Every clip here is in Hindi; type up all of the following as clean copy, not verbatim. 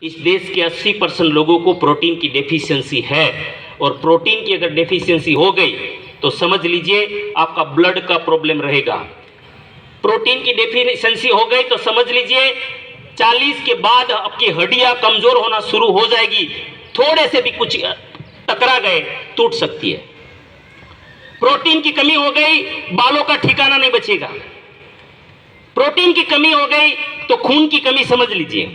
इस देश के 80% लोगों को प्रोटीन की डेफिशिएंसी है, और प्रोटीन की अगर डेफिशिएंसी हो गई तो समझ लीजिए आपका ब्लड का प्रॉब्लम रहेगा। प्रोटीन की डेफिशिएंसी हो गई तो समझ लीजिए 40 के बाद आपकी हड्डियां कमजोर होना शुरू हो जाएगी, थोड़े से भी कुछ टकरा गए टूट सकती है। प्रोटीन की कमी हो गई, बालों का ठिकाना नहीं बचेगा। प्रोटीन की कमी हो गई तो खून की कमी समझ लीजिए।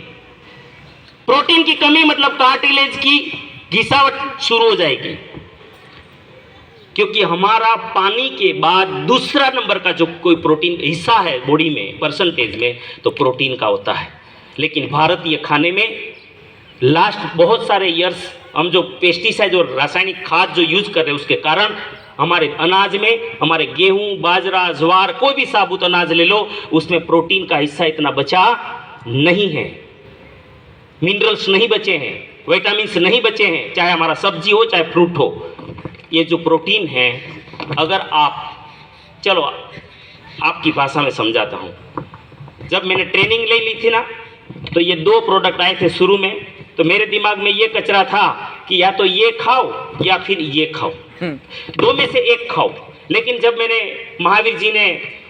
प्रोटीन की कमी मतलब कार्टिलेज की घिसावट शुरू हो जाएगी, क्योंकि हमारा पानी के बाद दूसरा नंबर का जो कोई प्रोटीन हिस्सा है बॉडी में परसेंटेज में तो प्रोटीन का होता है। लेकिन भारतीय खाने में लास्ट बहुत सारे ईयर्स हम जो पेस्टिसाइड और रासायनिक खाद जो यूज कर रहे हैं उसके कारण हमारे अनाज में, हमारे गेहूं, बाजरा, ज्वार, कोई भी साबुत अनाज ले लो, उसमें प्रोटीन का हिस्सा इतना बचा नहीं है, मिनरल्स नहीं बचे हैं, विटामिन्स नहीं बचे हैं, चाहे हमारा सब्जी हो चाहे फ्रूट हो। ये जो प्रोटीन है, अगर आप, चलो आपकी भाषा में समझाता हूँ। जब मैंने ट्रेनिंग ले ली थी ना, तो ये 2 प्रोडक्ट आए थे शुरू में, तो मेरे दिमाग में ये कचरा था कि या तो ये खाओ या फिर ये खाओ, 2 में से एक खाओ। लेकिन जब मैंने, महावीर जी ने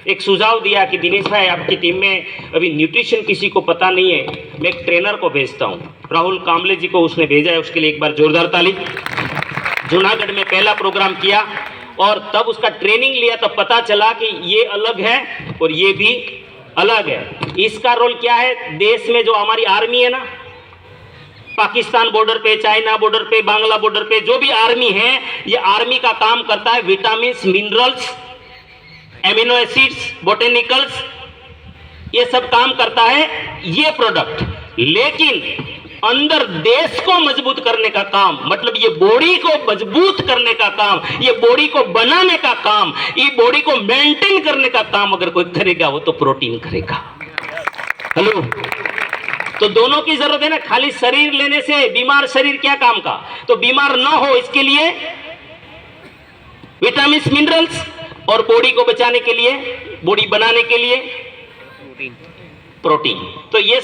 एक सुझाव दिया कि दिनेश भाई आपकी टीम में अभी न्यूट्रिशन किसी को पता नहीं है, मैं एक ट्रेनर को भेजता हूँ। राहुल कामले जी को उसने भेजा है, उसके लिए एक बार जोरदार ताली। जूनागढ़ में पहला प्रोग्राम किया और तब उसका ट्रेनिंग लिया, तब पता चला कि ये अलग है और ये भी अलग है। इसका रोल क्या है, देश में जो हमारी आर्मी है ना, पाकिस्तान बॉर्डर पे, चाइना बॉर्डर पे, बांग्ला बॉर्डर पे जो भी आर्मी है, ये आर्मी का काम करता है vitamin, minerals, amino acids, botanicals, ये सब काम करता है ये प्रोडक्ट। लेकिन अंदर देश को मजबूत करने का काम, मतलब ये बॉडी को मजबूत करने का काम, ये बॉडी को बनाने का काम, ये बॉडी को मेंटेन करने का काम अगर कोई करेगा वो तो प्रोटीन करेगा। हेलो, तो दोनों की जरूरत है ना। खाली शरीर लेने से बीमार शरीर क्या काम का, तो बीमार ना हो इसके लिए विटामिन, मिनरल्स, और बॉडी को बचाने के लिए, बॉडी बनाने के लिए प्रोटीन। तो ये